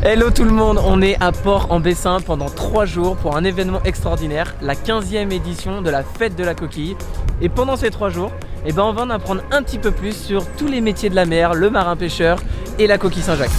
Hello tout le monde, on est à Port-en-Bessin pendant 3 jours pour un événement extraordinaire, la 15e édition de la fête de la coquille. Et pendant ces 3 jours, on va en apprendre un petit peu plus sur tous les métiers de la mer, le marin pêcheur et la coquille Saint-Jacques.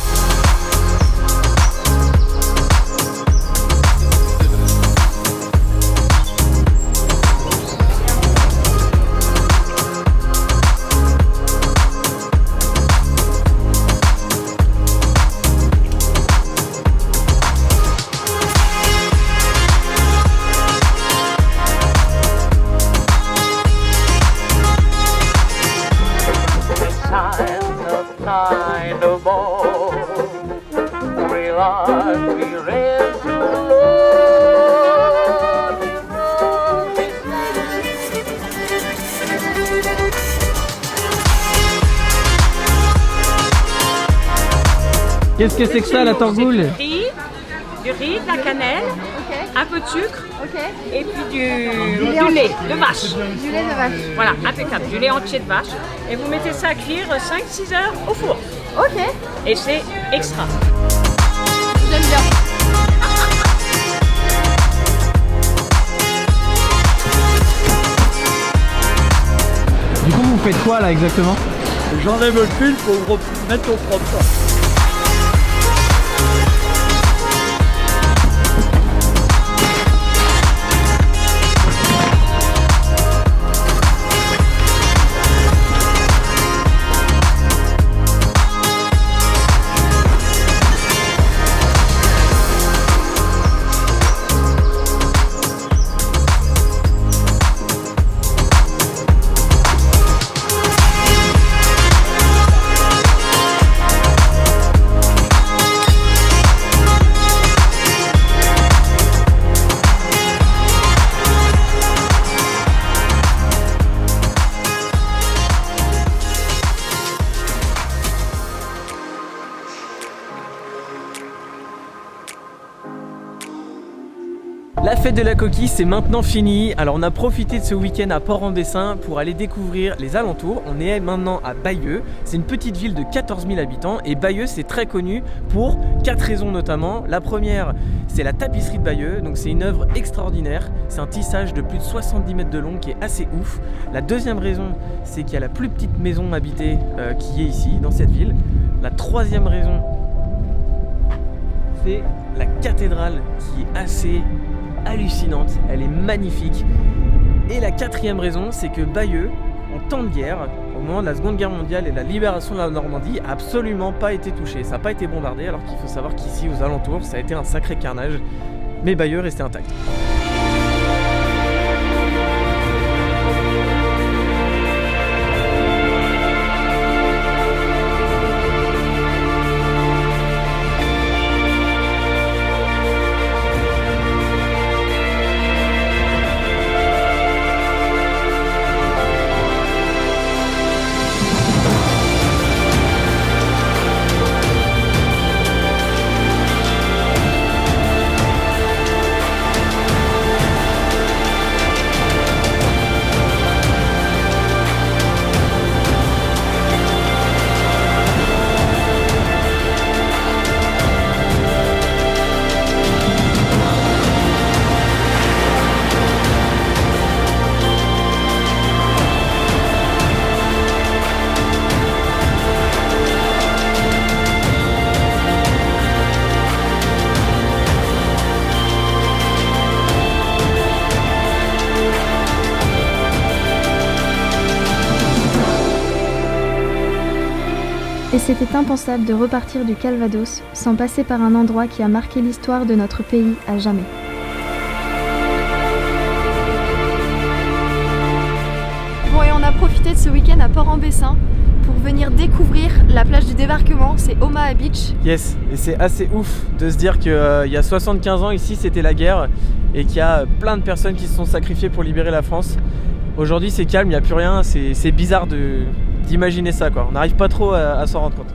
Qu'est-ce que c'est que ça, la torgoule? Du riz, de la cannelle, un peu de sucre et puis du lait de vache. Du lait de vache. Voilà, impeccable, du lait entier de vache. Et vous mettez ça à cuire 5-6 heures au four. Ok. Et c'est extra. J'aime bien. Du coup, vous faites quoi là exactement? J'enlève le fil pour le remettre au propre. La fête de la coquille, c'est maintenant fini. Alors on a profité de ce week-end à Port-en-Bessin pour aller découvrir les alentours. On est maintenant à Bayeux. C'est une petite ville de 14 000 habitants et Bayeux c'est très connu pour 4 raisons notamment. La première, c'est la tapisserie de Bayeux. Donc c'est une œuvre extraordinaire. C'est un tissage de plus de 70 mètres de long qui est assez ouf. La deuxième raison, c'est qu'il y a la plus petite maison habitée qui est ici, dans cette ville. La troisième raison, c'est la cathédrale qui est assez hallucinante, elle est magnifique. Et la quatrième raison, c'est que Bayeux, en temps de guerre, au moment de la Seconde Guerre mondiale et la libération de la Normandie, a absolument pas été touché. Ça n'a pas été bombardé, alors qu'il faut savoir qu'ici, aux alentours, ça a été un sacré carnage. Mais Bayeux restait intact. Et c'était impensable de repartir du Calvados sans passer par un endroit qui a marqué l'histoire de notre pays à jamais. Bon, et on a profité de ce week-end à Port-en-Bessin pour venir découvrir la plage du débarquement, c'est Omaha Beach. Yes, et c'est assez ouf de se dire qu'il y a 75 ans ici c'était la guerre et qu'il y a plein de personnes qui se sont sacrifiées pour libérer la France. Aujourd'hui c'est calme, il n'y a plus rien, c'est bizarre d'imaginer ça quoi, on n'arrive pas trop à s'en rendre compte.